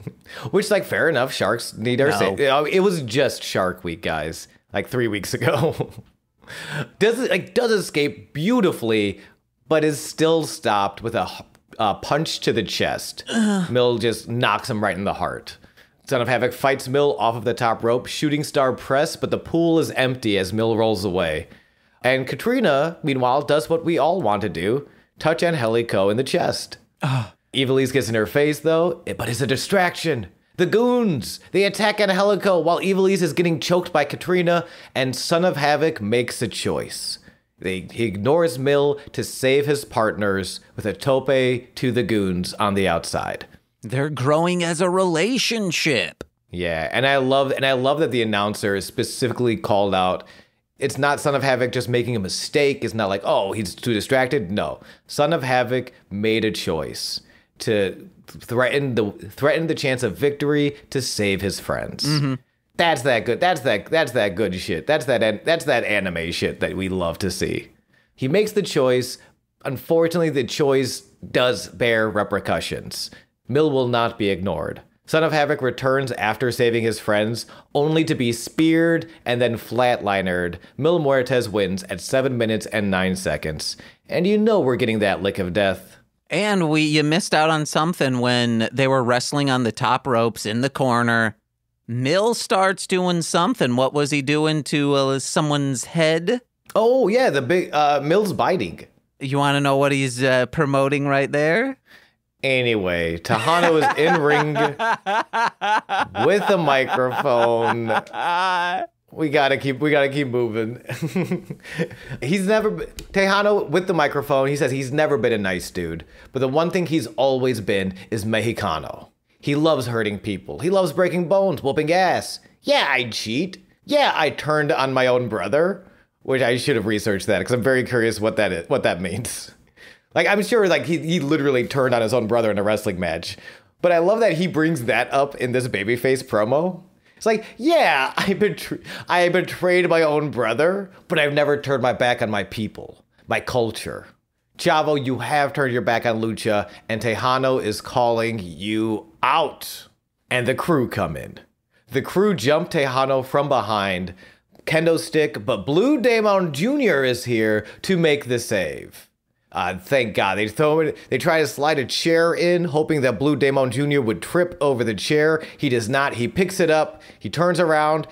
Which, like, fair enough. Sharks need our safety. It was just Shark Week, guys, like 3 weeks ago. Does escape beautifully, but is still stopped with a punch to the chest. Mil just knocks him right in the heart. Son of Havoc fights Mil off of the top rope, shooting star press, but the pool is empty as Mil rolls away. And Katrina, meanwhile, does what we all want to do, touch Angelico in the chest. Evilise gets in her face, though, but it's a distraction. The goons, they attack Angelico while Evilise is getting choked by Katrina, and Son of Havoc makes a choice. He ignores Mill to save his partners with a tope to the goons on the outside. They're growing as a relationship. Yeah, and I love that the announcer is specifically called out. It's not Son of Havoc just making a mistake. It's not like, oh, he's too distracted. No, Son of Havoc made a choice to threaten the chance of victory to save his friends. Mm-hmm. That's that good. That's that good shit. That's that anime shit that we love to see. He makes the choice. Unfortunately, the choice does bear repercussions. Mill will not be ignored. Son of Havoc returns after saving his friends, only to be speared and then flatlinered. Mil Muertes wins at 7 minutes and 9 seconds. And you know we're getting that lick of death. And you missed out on something when they were wrestling on the top ropes in the corner. Mill starts doing something. What was he doing to someone's head? Oh, yeah, the big Mill's biting. You want to know what he's promoting right there? Anyway, Texano is in ring with a microphone. We gotta keep moving. Texano with the microphone. He says he's never been a nice dude, but the one thing he's always been is Mexicano. He loves hurting people. He loves breaking bones, whooping ass. Yeah, I'd cheat. Yeah, I turned on my own brother, which I should have researched that because I'm very curious what that means. Like, I'm sure like he literally turned on his own brother in a wrestling match. But I love that he brings that up in this babyface promo. It's like, yeah, I betrayed my own brother, but I've never turned my back on my people, my culture. Chavo, you have turned your back on Lucha, and Texano is calling you out. And the crew come in. The crew jump Texano from behind, kendo stick, but Blue Demon Jr. is here to make the save. Thank God. They try to slide a chair in, hoping that Blue Demon Jr. would trip over the chair. He does not. He picks it up. He turns around,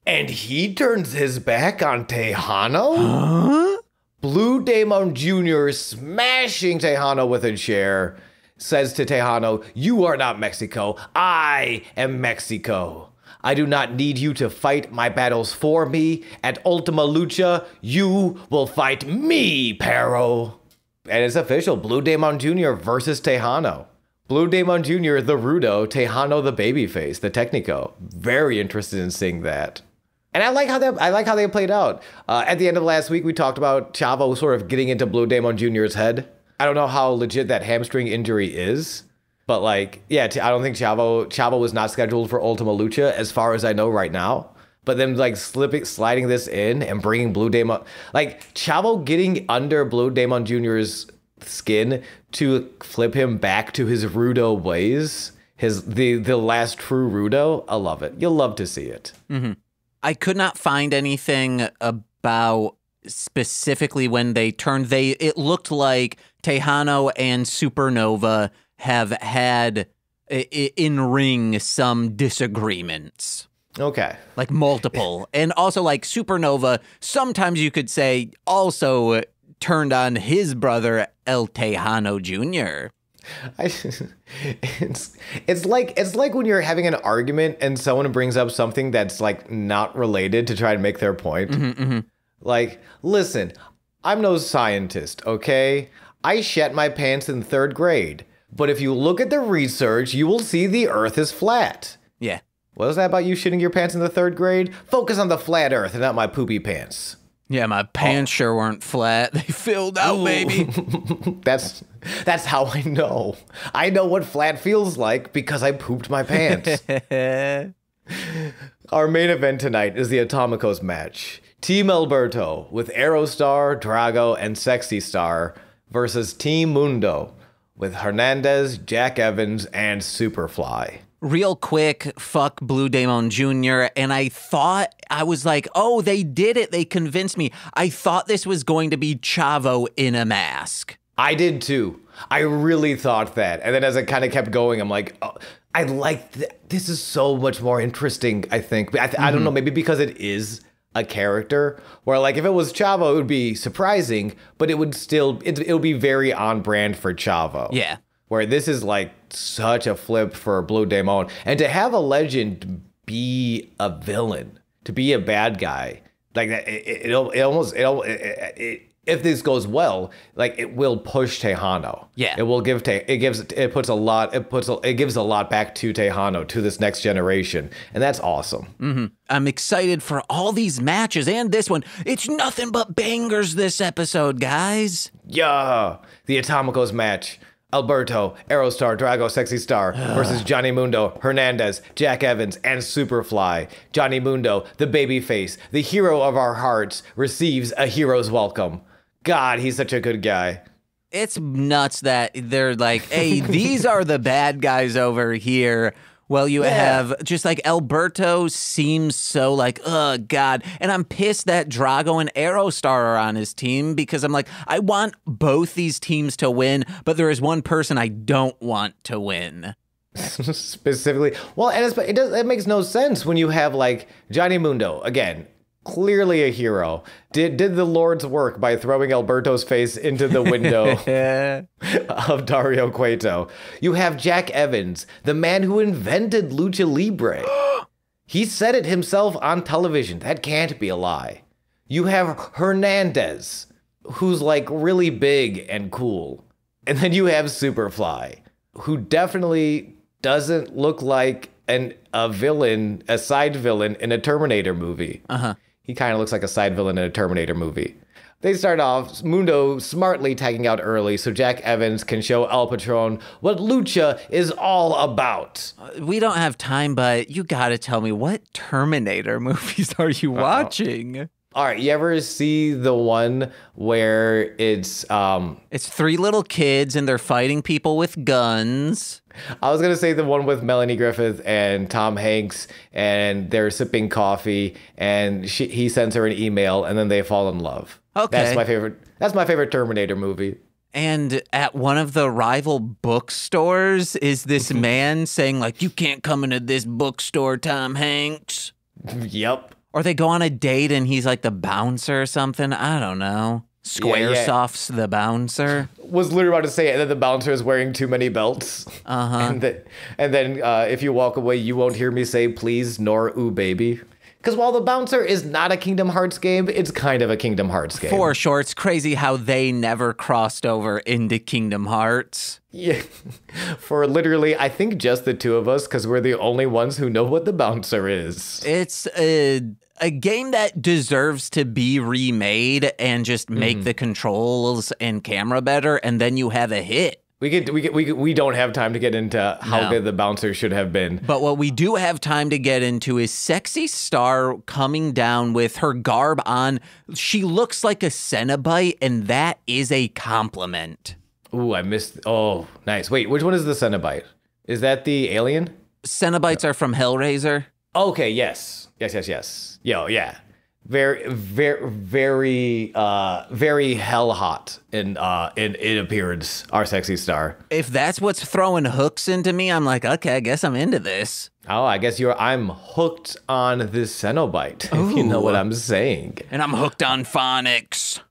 and he turns his back on Texano? Huh? Blue Demon Jr. smashing Texano with a chair, says to Texano, "You are not Mexico. I am Mexico. I do not need you to fight my battles for me. At Ultima Lucha, you will fight me, Perro." And it's official, Blue Demon Jr. versus Texano. Blue Demon Jr., the Rudo, Texano, the babyface, the Technico. Very interested in seeing that. And I like how they played out. At the end of last week, we talked about Chavo sort of getting into Blue Demon Jr.'s head. I don't know how legit that hamstring injury is, but like, yeah, I don't think Chavo was not scheduled for Ultima Lucha as far as I know right now. But then like sliding this in and bringing Blue Demon, like Chavo getting under Blue Demon Jr.'s skin to flip him back to his Rudo ways, the last true Rudo. I love it. You'll love to see it. Mm-hmm. I could not find anything about specifically when they turned. It looked like Texano and Supernova have had in ring some disagreements. Okay. Like multiple. And also like Supernova, sometimes you could say also turned on his brother El Texano Jr. It's like when you're having an argument and someone brings up something that's like not related to try to make their point. Mm-hmm, mm-hmm. Like, listen, I'm no scientist, okay? I shat my pants in 3rd grade. But if you look at the research, you will see the Earth is flat. Yeah. What was that about you shitting your pants in the 3rd grade? Focus on the flat Earth and not my poopy pants. Yeah, my pants sure weren't flat. They filled out, Ooh. baby. That's how I know. I know what flat feels like because I pooped my pants. Our main event tonight is the Atomicos match. Team Alberto with Aerostar, Drago, and Sexy Star versus Team Mundo with Hernandez, Jack Evans, and Superfly. Real quick, fuck Blue Demon Jr. And I was like, oh, they did it. They convinced me. I thought this was going to be Chavo in a mask. I did too. I really thought that. And then as I kind of kept going, I'm like, oh, I like this is so much more interesting, I think. I don't know, maybe because it is a character where like if it was Chavo, it would be surprising, but it would be very on brand for Chavo. Yeah. Where this is like such a flip for Blue Demon. And to have a legend be a villain, to be a bad guy, like that, if this goes well, like it will push Texano. Yeah. It will give it gives a lot back to Texano, to this next generation. And that's awesome. Mm-hmm. I'm excited for all these matches and this one. It's nothing but bangers this episode, guys. Yeah. The Atomicos match. Alberto, Aerostar, Drago, Sexy Star versus Johnny Mundo, Hernandez, Jack Evans, and Superfly. Johnny Mundo, the babyface, the hero of our hearts, receives a hero's welcome. God, he's such a good guy. It's nuts that they're like, hey, these are the bad guys over here. Well, you have just like Alberto seems so like, oh, God. And I'm pissed that Drago and Aerostar are on his team because I'm like, I want both these teams to win, but there is one person I don't want to win. Specifically. Well, and it makes no sense when you have like Johnny Mundo, again, clearly a hero, did the Lord's work by throwing Alberto's face into the window of Dario Cueto. You have Jack Evans, the man who invented Lucha Libre. He said it himself on television. That can't be a lie. You have Hernandez, who's like really big and cool. And then you have Superfly, who definitely doesn't look like a side villain in a Terminator movie. Uh-huh. He kind of looks like a side villain in a Terminator movie. They start off, Mundo smartly tagging out early so Jack Evans can show El Patron what Lucha is all about. We don't have time, but you gotta tell me, what Terminator movies are you watching? All right, you ever see the one where it's three little kids and they're fighting people with guns? I was going to say the one with Melanie Griffith and Tom Hanks, and they're sipping coffee, and he sends her an email, and then they fall in love. Okay. That's my favorite Terminator movie. And at one of the rival bookstores is this man saying, like, you can't come into this bookstore, Tom Hanks. Yep. Or they go on a date and he's like the bouncer or something. I don't know. Squaresoft's the bouncer. Was literally about to say it, and then the bouncer is wearing too many belts. Uh-huh. And then if you walk away, you won't hear me say please nor ooh baby. Because while the bouncer is not a Kingdom Hearts game, it's kind of a Kingdom Hearts game. For sure. It's crazy how they never crossed over into Kingdom Hearts. Yeah. For literally, I think just the two of us, because we're the only ones who know what the bouncer is. It's a game that deserves to be remade and just make the controls and camera better, and then you have a hit. We don't have time to get into how good the bouncer should have been. But what we do have time to get into is Sexy Star coming down with her garb on. She looks like a Cenobite, and that is a compliment. Ooh, I missed. Oh, nice. Wait, which one is the Cenobite? Is that the alien? Cenobites are from Hellraiser. Okay, yes. Yo, yeah. Very hell hot in appearance, our Sexy Star. If that's what's throwing hooks into me, I'm like, okay, I guess I'm into this. Oh, I guess I'm hooked on this Cenobite, if you know what I'm saying. And I'm hooked on phonics.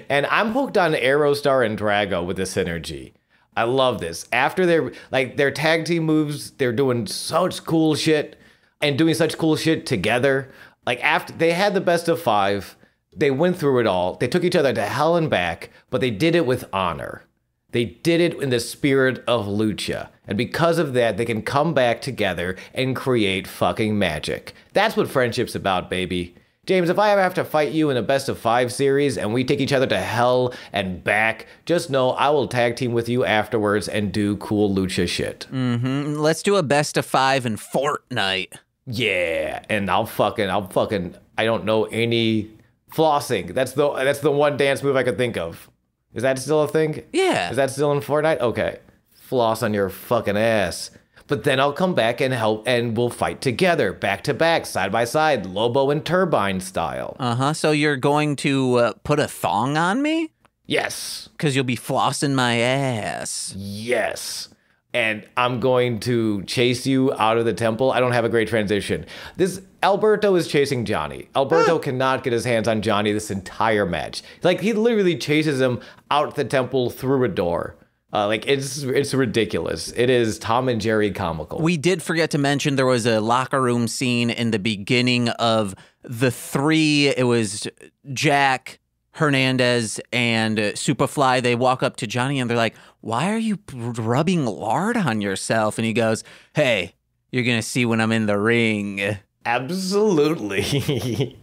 And I'm hooked on Aerostar and Drago with the synergy. I love this. After their tag team moves, they're doing such cool shit and doing such cool shit together. Like, after they had the best of 5, they went through it all. They took each other to hell and back, but they did it with honor. They did it in the spirit of Lucha. And because of that, they can come back together and create fucking magic. That's what friendship's about, baby. James, if I ever have to fight you in a best of 5 series and we take each other to hell and back, just know I will tag team with you afterwards and do cool Lucha shit. Mm-hmm. Let's do a best of 5 in Fortnite. Yeah, and I'll fucking I don't know any flossing. That's the one dance move I could think of. Is that still a thing? Yeah. Is that still in Fortnite? Okay. Floss on your fucking ass. But then I'll come back and help, and we'll fight together, back to back, side by side, Lobo and Turbine style. Uh-huh. So you're going to put a thong on me? Yes. Because you'll be flossing my ass. Yes. And I'm going to chase you out of the temple. I don't have a great transition. Alberto is chasing Johnny. Alberto cannot get his hands on Johnny this entire match. Like, he literally chases him out the temple through a door. It's ridiculous. It is Tom and Jerry comical. We did forget to mention there was a locker room scene in the beginning of the three. It was Jack, Hernandez, and Superfly. They walk up to Johnny and they're like, "Why are you rubbing lard on yourself?" And he goes, "Hey, you're going to see when I'm in the ring." Absolutely.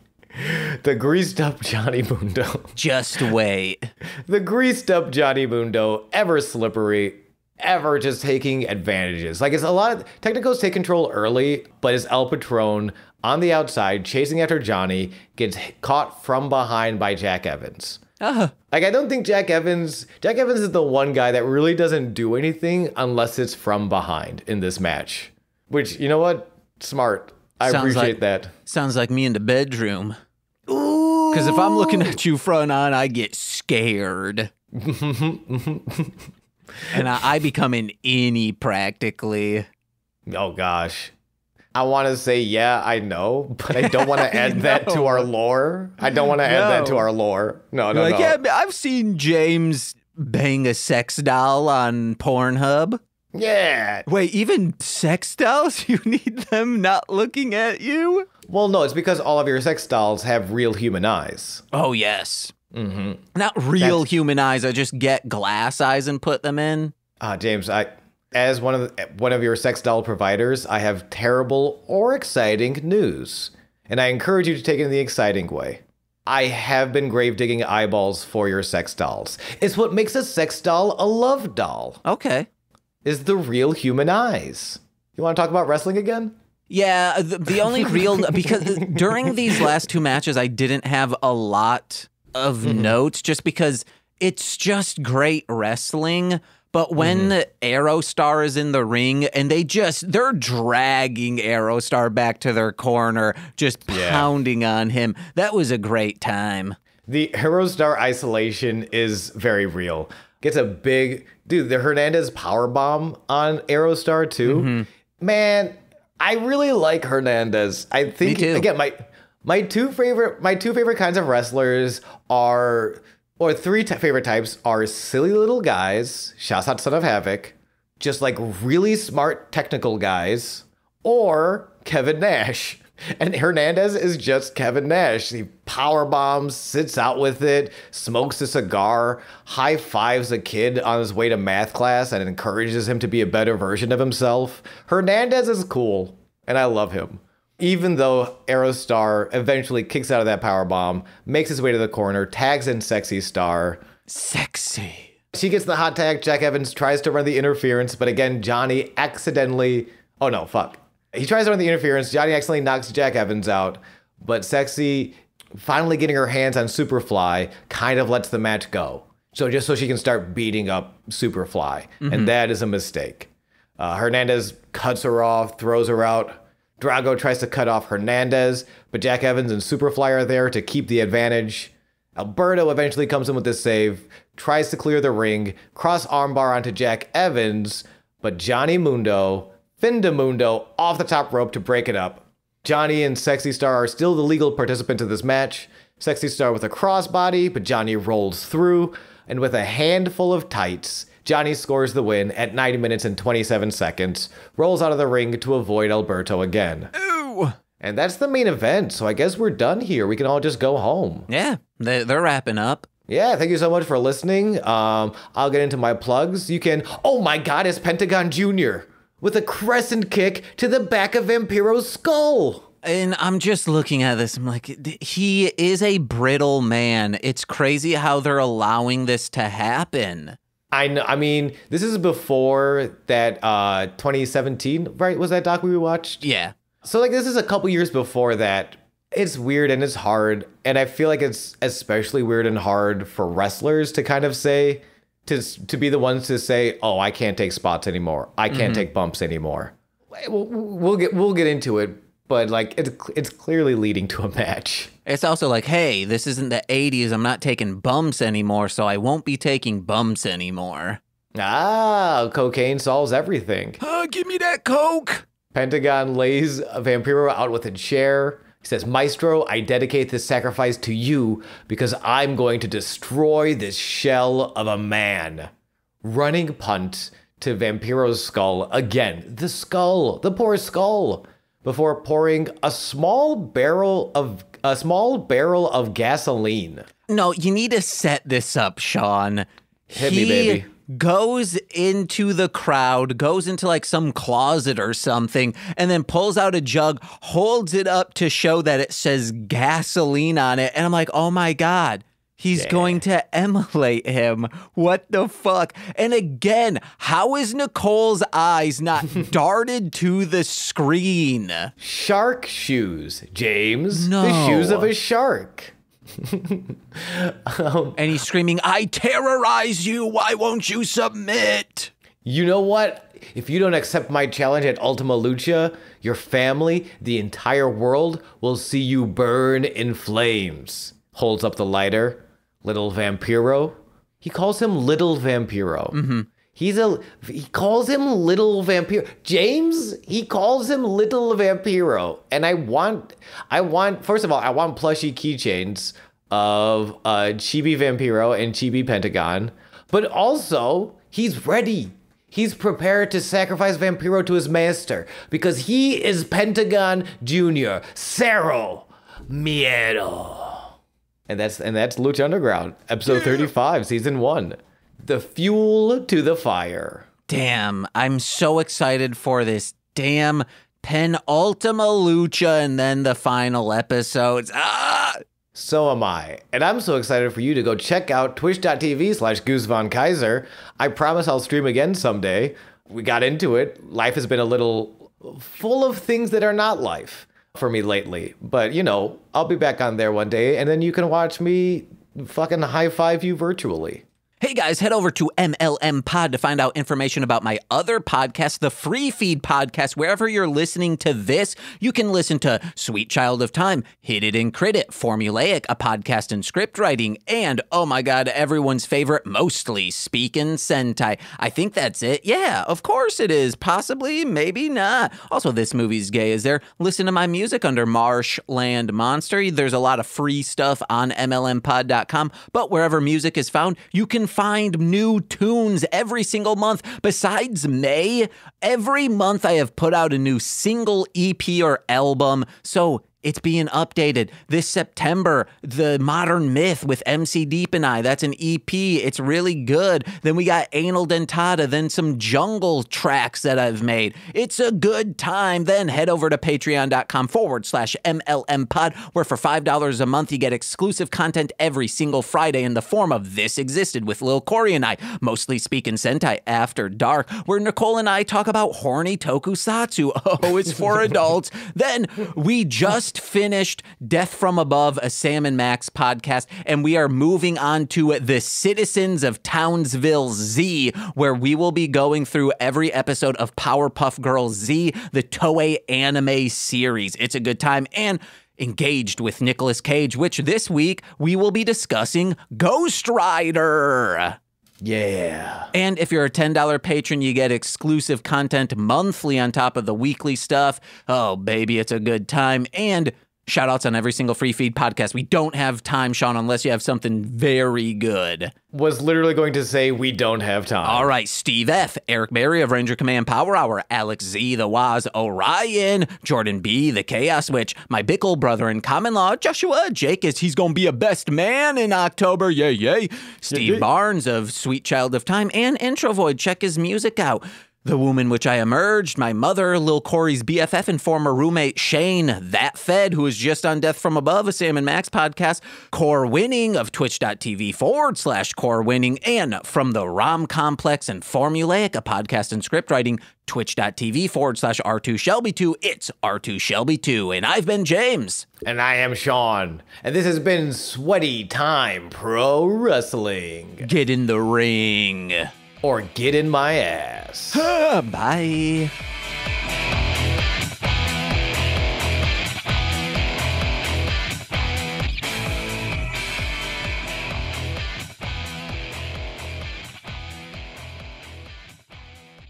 The greased up Johnny Mundo. Just wait. The greased up Johnny Mundo, ever slippery, ever just taking advantages. Like, it's a lot of Technicals take control early, but it's El Patron on the outside chasing after Johnny, gets caught from behind by Jack Evans. Like, I don't think Jack Evans is the one guy that really doesn't do anything unless it's from behind in this match. Which, you know what? Smart. I appreciate that. Sounds like me in the bedroom. Ooh. Because if I'm looking at you front on, I get scared. And I become an innie practically. Oh, gosh. I want to say, yeah, I know, but I don't want to add that to our lore. I don't want to add that to our lore. No. Yeah, I've seen James bang a sex doll on Pornhub. Yeah. Wait, even sex dolls? You need them not looking at you? Well, no, it's because all of your sex dolls have real human eyes. Oh, yes. Mm-hmm. Not real human eyes. I just get glass eyes and put them in. James, as one of your sex doll providers, I have terrible or exciting news. And I encourage you to take it in the exciting way. I have been grave digging eyeballs for your sex dolls. It's what makes a sex doll a love doll. Okay. Is the real human eyes. You want to talk about wrestling again? Yeah, the only real, because during these last two matches, I didn't have a lot of notes just because it's just great wrestling. But when Aerostar is in the ring and they're dragging Aerostar back to their corner, just pounding on him, that was a great time. The Aerostar isolation is very real. Gets a big... Dude, the Hernandez powerbomb on Aerostar, too. Man, I really like Hernandez. I think, again, my two favorite kinds of wrestlers are... Or three favorite types are silly little guys, shouts out Son of Havoc, just like really smart technical guys, or Kevin Nash. And Hernandez is just Kevin Nash. He power bombs, sits out with it, smokes a cigar, high fives a kid on his way to math class and encourages him to be a better version of himself. Hernandez is cool, and I love him. Even though Aerostar eventually kicks out of that power bomb, makes his way to the corner, tags in Sexy Star. Sexy. She gets the hot tag. Jack Evans tries to run the interference, but again, Johnny accidentally... Oh no, fuck. He tries to run the interference. Johnny accidentally knocks Jack Evans out, but Sexy, finally getting her hands on Superfly, kind of lets the match go. So just so she can start beating up Superfly. And that is a mistake. Hernandez cuts her off, throws her out. Drago tries to cut off Hernandez, but Jack Evans and Superfly are there to keep the advantage. Alberto eventually comes in with the save, tries to clear the ring, cross armbar onto Jack Evans, but Johnny Mundo... Findamundo off the top rope to break it up. Johnny and Sexy Star are still the legal participants of this match. Sexy Star with a crossbody, but Johnny rolls through. And with a handful of tights, Johnny scores the win at 90 minutes and 27 seconds, rolls out of the ring to avoid Alberto again. Ooh! And that's the main event, so I guess we're done here. We can all just go home. Yeah, they're wrapping up. Yeah, thank you so much for listening. I'll get into my plugs. You can... Oh my god, it's Pentagon Jr., with a crescent kick to the back of Vampiro's skull. And I'm just looking at this. I'm like, he is a brittle man. It's crazy how they're allowing this to happen. I know. I mean, this is before that 2017, right? Was that doc we watched? Yeah. So like, this is a couple years before that. It's weird and it's hard. And I feel like it's especially weird and hard for wrestlers to kind of say... To be the ones to say, oh, I can't take spots anymore. I can't take bumps anymore. We'll get into it, but like it's clearly leading to a match. It's also like, hey, this isn't the 80s. I'm not taking bumps anymore, so I won't be taking bumps anymore. Cocaine solves everything. Give me that coke. Pentagon lays Vampiro out with a chair. He says, Maestro, I dedicate this sacrifice to you because I'm going to destroy this shell of a man. running punt to Vampiro's skull again. The poor skull, before pouring a small barrel of gasoline. No, you need to set this up, Sean. Hit me, baby. Goes into the crowd, goes into like some closet or something, and then pulls out a jug, holds it up to show that it says gasoline on it. And I'm like, oh my God, he's going to emulate him. What the fuck? And again, how is Nicole's eyes not darted to the screen? Shark shoes, James. No. The shoes of a shark. And he's screaming, I terrorize you. Why won't you submit? You know what? If you don't accept my challenge at Ultima Lucha, your family, the entire world will see you burn in flames. Holds up the lighter. Little Vampiro. He calls him Little Vampiro. Mm-hmm. He calls him Little Vampiro. James, he calls him Little Vampiro. And I want, first of all, I want plushie keychains of Chibi Vampiro and Chibi Pentagon. But also, he's ready. He's prepared to sacrifice Vampiro to his master because he is Pentagon Jr. Cero Miedo. And that's Lucha Underground, episode 35, season 1. The fuel to the fire. Damn, I'm so excited for this damn penultima Lucha and then the final episodes. So am I. And I'm so excited for you to go check out twitch.tv/GooseVonKaiser. I promise I'll stream again someday. We got into it. Life has been a little full of things that are not life for me lately. But, you know, I'll be back on there one day, and then you can watch me fucking high-five you virtually. Hey guys, head over to MLM Pod to find out information about my other podcast, the Free Feed Podcast. Wherever you're listening to this, you can listen to Sweet Child of Time, Hit It and Crit It, Formulaic, a podcast in script writing, and, oh my God, everyone's favorite, Mostly Speakin' Sentai. I think that's it. Yeah, of course it is. Possibly, maybe not. Also, This Movie's Gay is there. Listen to my music under Marshland Monster. There's a lot of free stuff on MLMpod.com, but wherever music is found, you can find new tunes every single month. Besides May, every month I have put out a new single EP or album. So it's being updated. This September, The Modern Myth with MC Deep and I. That's an EP. It's really good. Then we got Anal Dentata, then some jungle tracks that I've made. It's a good time. Then head over to patreon.com/MLMpod, where for $5 a month, you get exclusive content every single Friday in the form of This Existed with Lil Corey and I, Mostly Speaking Sentai After Dark, where Nicole and I talk about horny tokusatsu. Oh, it's for adults. Then we just finished Death from Above, a Sam and Max podcast, and we are moving on to The Citizens of Townsville Z, where we will be going through every episode of Powerpuff Girls Z, the Toei anime series. It's a good time. And Engaged with Nicolas Cage, which this week we will be discussing Ghost Rider. Yeah. And if you're a $10 patron, you get exclusive content monthly on top of the weekly stuff. Oh, baby, it's a good time. And shout outs on every single Free Feed podcast. We don't have time, Sean, unless you have something very good. Was literally going to say we don't have time. All right, Steve F., Eric Berry of Ranger Command Power Hour, Alex Z., The Waz, Orion, Jordan B., The Chaos Witch, my Bickle brother in common law, Joshua Jacobs, he's gonna be a best man in October, yay, yay. Steve Barnes of Sweet Child of Time, and Intro Void, check his music out. The Womb in Which I Emerged, my mother, Lil Corey's BFF and former roommate, Shane, That Fed, who is just on Death from Above, a Sam and Max podcast, Core Winning of twitch.tv/Core Winning, and from the Rom Complex and Formulaic, a podcast in script writing, twitch.tv/R2Shelby2, it's R2Shelby2, and I've been James. And I am Sean, and this has been Sweaty Time Pro Wrestling. Get in the ring. Or get in my ass. Bye.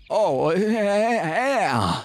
Oh, yeah.